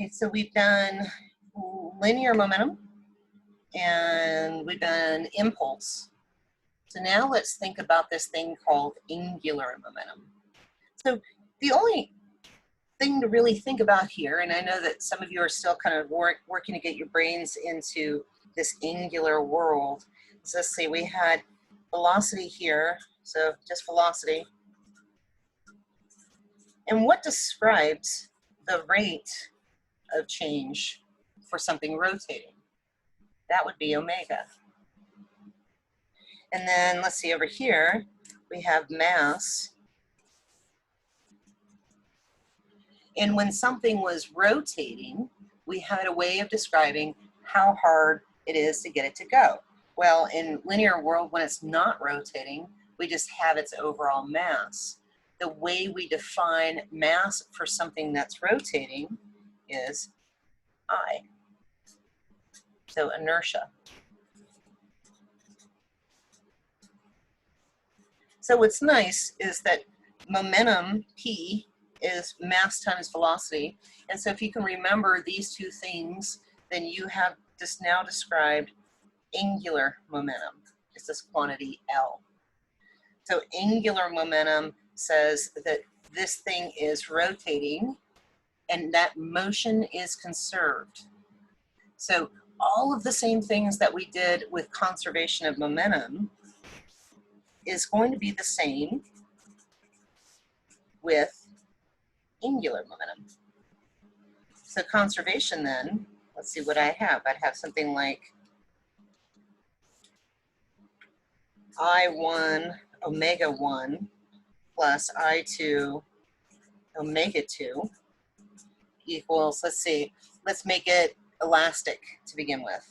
Okay, so we've done linear momentum and we've done impulse. So now let's think about this thing called angular momentum. So the only thing to really think about here, and I know that some of you are still kind of working to get your brains into this angular world, is let's see, we had velocity here, so just velocity. And what describes the rate of change for something rotating? That would be omega. And then let's see over here, we have mass. And when something was rotating, we had a way of describing how hard it is to get it to go. Well, in linear world, when it's not rotating, we just have its overall mass. The way we define mass for something that's rotating is I. So inertia. So what's nice is that momentum, P, is mass times velocity. And so if you can remember these two things, then you have just now described angular momentum. It's this quantity L. So angular momentum says that this thing is rotating and that motion is conserved. So all of the same things that we did with conservation of momentum is going to be the same with angular momentum. So conservation then, let's see what I have. I'd have something like I1 omega 1 plus I2 omega 2 equals, let's see, let's make it elastic to begin with.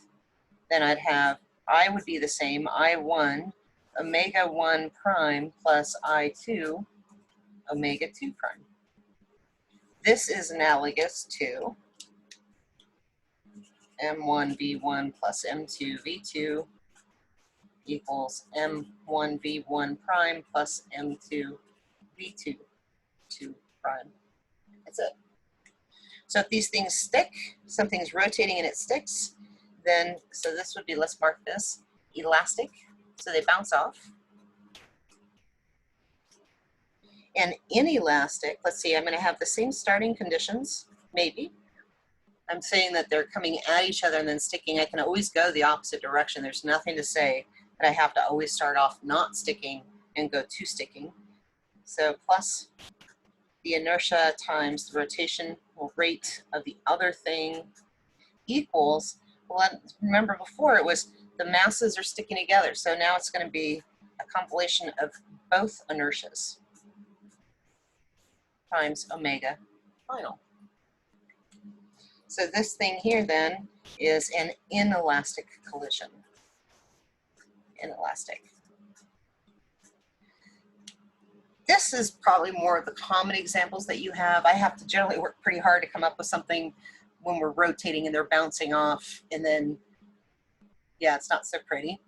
Then I'd have I would be the same, I1 omega 1 prime plus I2 omega 2 prime. This is analogous to M1V1 plus M2V2 equals M1V1 prime plus M2V2 prime. That's it. So if these things stick, something's rotating and it sticks, then, so this would be, let's mark this, elastic, so they bounce off. And inelastic, let's see, I'm going to have the same starting conditions, maybe. I'm saying that they're coming at each other and then sticking. I can always go the opposite direction. There's nothing to say that I have to always start off not sticking and go to sticking. So plus the inertia times the rotation rate of the other thing equals, well, remember before it was the masses are sticking together. So now it's going to be a compilation of both inertias times omega final. So this thing here then is an inelastic collision. Inelastic. This is probably more of the common examples that you have. I have to generally work pretty hard to come up with something when we're rotating and they're bouncing off, and then, yeah, it's not so pretty.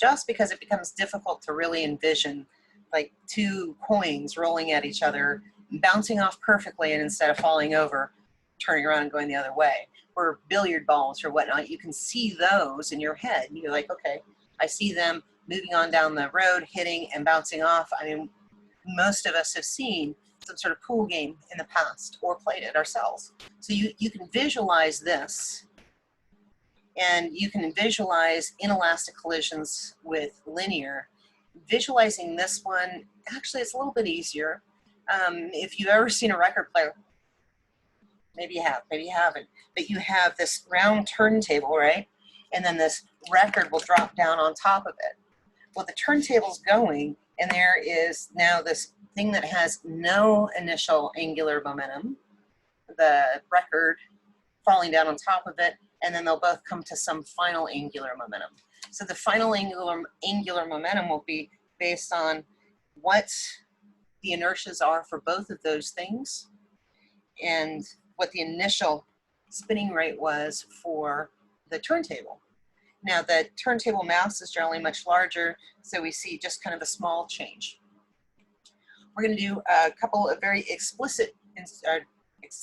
Just because it becomes difficult to really envision like two coins rolling at each other, bouncing off perfectly, and instead of falling over, turning around and going the other way. Or billiard balls or whatnot, you can see those in your head. You're like, okay, I see them moving on down the road, hitting and bouncing off. I mean, most of us have seen some sort of pool game in the past or played it ourselves. So you can visualize this, and you can visualize inelastic collisions with linear. Visualizing this one, actually it's a little bit easier. If you've ever seen a record player, maybe you have, maybe you haven't, but you have this round turntable, right? And then this record will drop down on top of it. Well, the turntable's going, and there is now this thing that has no initial angular momentum, the record falling down on top of it, and then they'll both come to some final angular momentum. So the final angular momentum will be based on what the inertias are for both of those things and what the initial spinning rate was for the turntable. Now the turntable mass is generally much larger, so we see just kind of a small change. We're going to do a couple of very explicit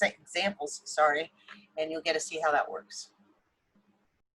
examples, sorry, and you'll get to see how that works.